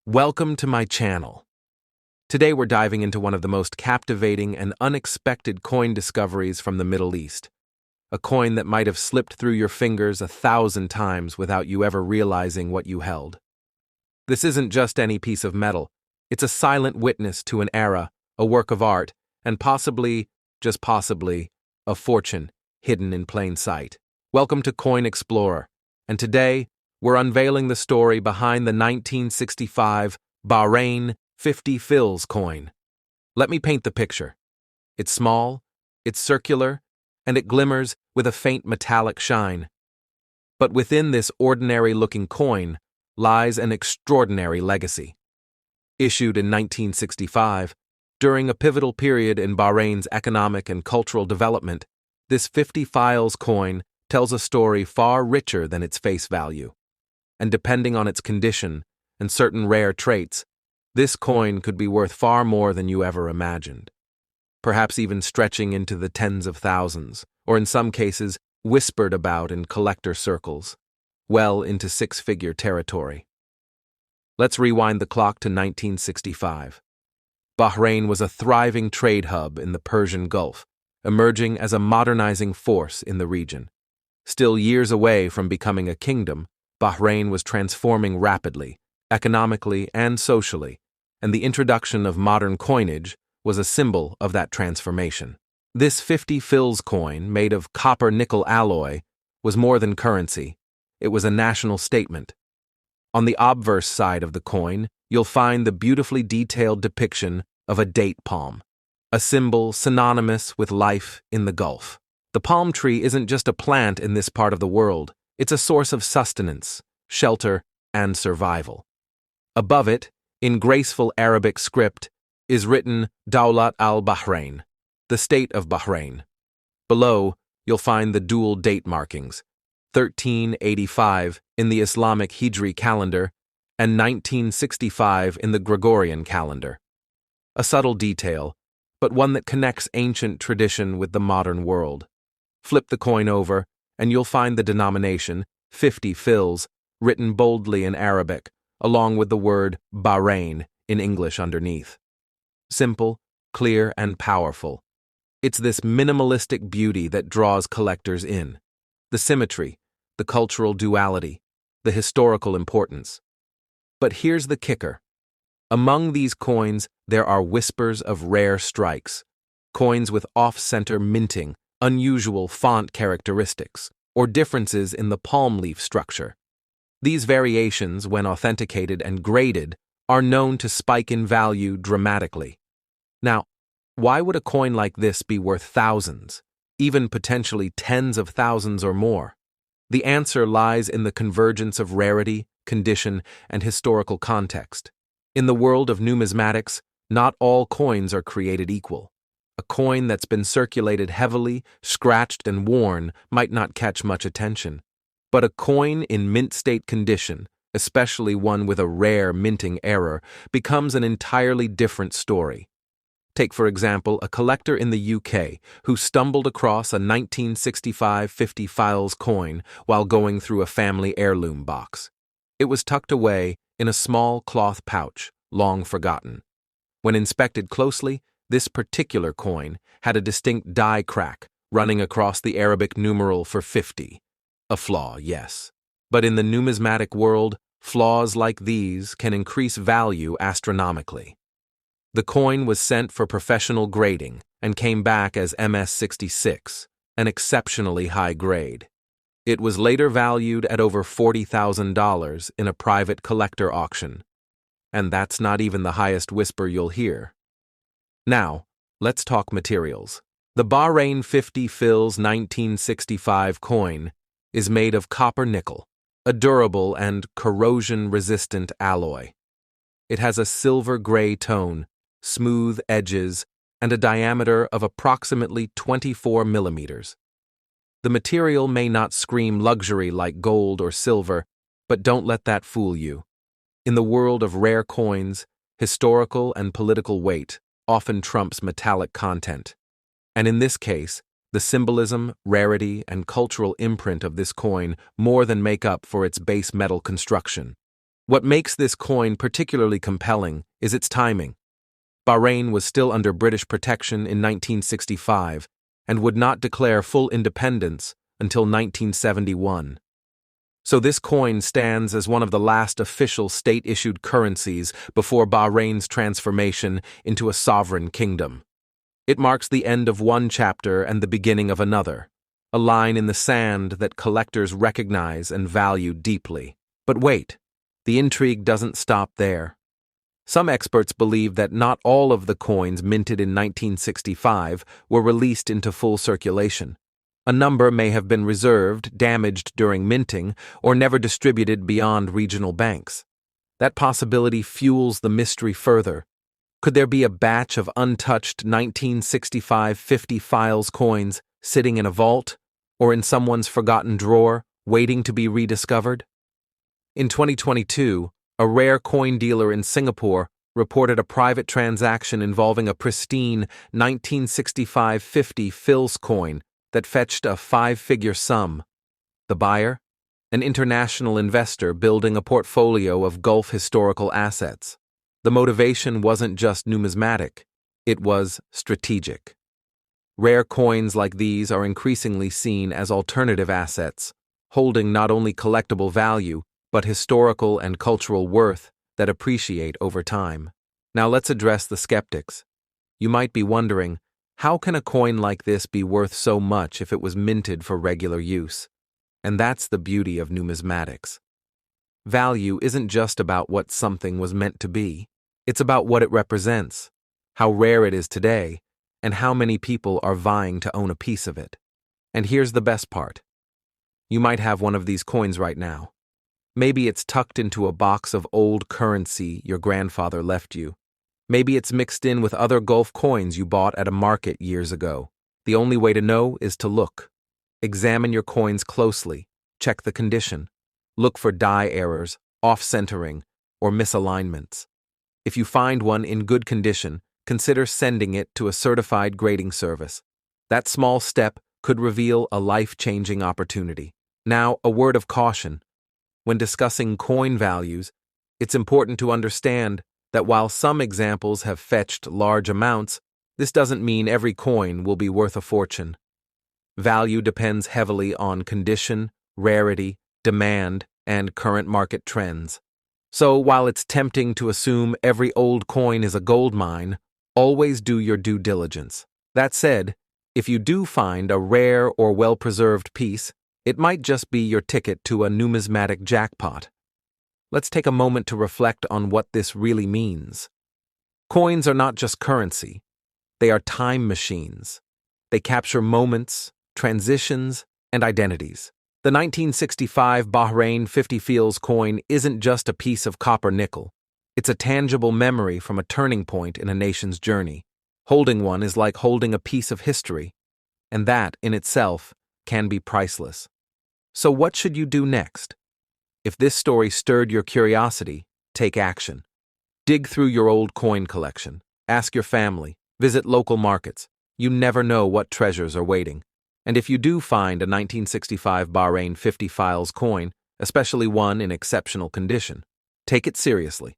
Welcome to my channel. Today we're diving into one of the most captivating and unexpected coin discoveries from the Middle East. A coin that might have slipped through your fingers 1,000 times without you ever realizing what you held. This isn't just any piece of metal. It's a silent witness to an era, a work of art, and possibly, just possibly, a fortune hidden in plain sight. Welcome to Coin Explorer, and today, we're unveiling the story behind the 1965 Bahrain 50 fils coin. Let me paint the picture. It's small, it's circular, and it glimmers with a faint metallic shine. But within this ordinary-looking coin lies an extraordinary legacy. Issued in 1965, during a pivotal period in Bahrain's economic and cultural development, this 50 fils coin tells a story far richer than its face value. And depending on its condition and certain rare traits, this coin could be worth far more than you ever imagined. Perhaps even stretching into the tens of thousands, or in some cases, whispered about in collector circles, well into six-figure territory. Let's rewind the clock to 1965. Bahrain was a thriving trade hub in the Persian Gulf, emerging as a modernizing force in the region. Still years away from becoming a kingdom, Bahrain was transforming rapidly, economically and socially, and the introduction of modern coinage was a symbol of that transformation. This 50 fils coin, made of copper-nickel alloy, was more than currency. It was a national statement. On the obverse side of the coin, you'll find the beautifully detailed depiction of a date palm, a symbol synonymous with life in the Gulf. The palm tree isn't just a plant in this part of the world. It's a source of sustenance, shelter, and survival. Above it, in graceful Arabic script, is written Dawlat al-Bahrain, the state of Bahrain. Below, you'll find the dual date markings, 1385 in the Islamic Hijri calendar and 1965 in the Gregorian calendar. A subtle detail, but one that connects ancient tradition with the modern world. Flip the coin over, and you'll find the denomination, 50 fils, written boldly in Arabic, along with the word Bahrain in English underneath. Simple, clear, and powerful. It's this minimalistic beauty that draws collectors in. The symmetry, the cultural duality, the historical importance. But here's the kicker. Among these coins, there are whispers of rare strikes, coins with off-center minting, unusual font characteristics, or differences in the palm leaf structure. These variations, when authenticated and graded, are known to spike in value dramatically. Now, why would a coin like this be worth thousands, even potentially tens of thousands or more? The answer lies in the convergence of rarity, condition, and historical context. In the world of numismatics, not all coins are created equal. A coin that's been circulated heavily, scratched, and worn might not catch much attention. But a coin in mint-state condition, especially one with a rare minting error, becomes an entirely different story. Take, for example, a collector in the UK who stumbled across a 1965 50 fils coin while going through a family heirloom box. It was tucked away in a small cloth pouch, long forgotten. When inspected closely, this particular coin had a distinct die crack running across the Arabic numeral for 50. A flaw, yes. But in the numismatic world, flaws like these can increase value astronomically. The coin was sent for professional grading and came back as MS-66, an exceptionally high grade. It was later valued at over $40,000 in a private collector auction. And that's not even the highest whisper you'll hear. Now, let's talk materials. The Bahrain 50 fils 1965 coin is made of copper-nickel, a durable and corrosion-resistant alloy. It has a silver-gray tone, smooth edges, and a diameter of approximately 24 millimeters. The material may not scream luxury like gold or silver, but don't let that fool you. In the world of rare coins, historical and political weight often trumps metallic content. And in this case, the symbolism, rarity, and cultural imprint of this coin more than make up for its base metal construction. What makes this coin particularly compelling is its timing. Bahrain was still under British protection in 1965 and would not declare full independence until 1971. So this coin stands as one of the last official state-issued currencies before Bahrain's transformation into a sovereign kingdom. It marks the end of one chapter and the beginning of another, a line in the sand that collectors recognize and value deeply. But wait, the intrigue doesn't stop there. Some experts believe that not all of the coins minted in 1965 were released into full circulation. A number may have been reserved, damaged during minting, or never distributed beyond regional banks. That possibility fuels the mystery further. Could there be a batch of untouched 1965 50 files coins sitting in a vault or in someone's forgotten drawer, waiting to be rediscovered? In 2022, a rare coin dealer in Singapore reported a private transaction involving a pristine 1965 50 fils coin that fetched a five-figure sum. The buyer? An international investor building a portfolio of Gulf historical assets. The motivation wasn't just numismatic, it was strategic. Rare coins like these are increasingly seen as alternative assets, holding not only collectible value, but historical and cultural worth that appreciate over time. Now let's address the skeptics. You might be wondering, how can a coin like this be worth so much if it was minted for regular use? And that's the beauty of numismatics. Value isn't just about what something was meant to be. It's about what it represents, how rare it is today, and how many people are vying to own a piece of it. And here's the best part. You might have one of these coins right now. Maybe it's tucked into a box of old currency your grandfather left you. Maybe it's mixed in with other Gulf coins you bought at a market years ago. The only way to know is to look. Examine your coins closely. Check the condition. Look for die errors, off-centering, or misalignments. If you find one in good condition, consider sending it to a certified grading service. That small step could reveal a life-changing opportunity. Now, a word of caution. When discussing coin values, it's important to understand that while some examples have fetched large amounts, this doesn't mean every coin will be worth a fortune. Value depends heavily on condition, rarity, demand, and current market trends. So while it's tempting to assume every old coin is a gold mine, always do your due diligence. That said, if you do find a rare or well-preserved piece, it might just be your ticket to a numismatic jackpot. Let's take a moment to reflect on what this really means. Coins are not just currency. They are time machines. They capture moments, transitions, and identities. The 1965 Bahrain 50 fils coin isn't just a piece of copper nickel. It's a tangible memory from a turning point in a nation's journey. Holding one is like holding a piece of history, and that, in itself, can be priceless. So what should you do next? If this story stirred your curiosity, take action. Dig through your old coin collection. Ask your family. Visit local markets. You never know what treasures are waiting. And if you do find a 1965 Bahrain 50 fils coin, especially one in exceptional condition, take it seriously.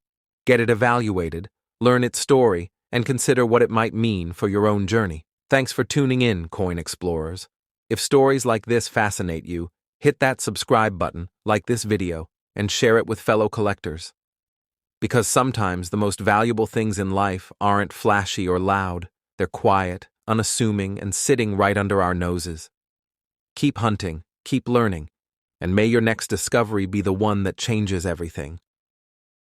Get it evaluated, learn its story, and consider what it might mean for your own journey. Thanks for tuning in, coin explorers. If stories like this fascinate you, hit that subscribe button, like this video, and share it with fellow collectors. Because sometimes the most valuable things in life aren't flashy or loud. They're quiet, unassuming, and sitting right under our noses. Keep hunting, keep learning, and may your next discovery be the one that changes everything.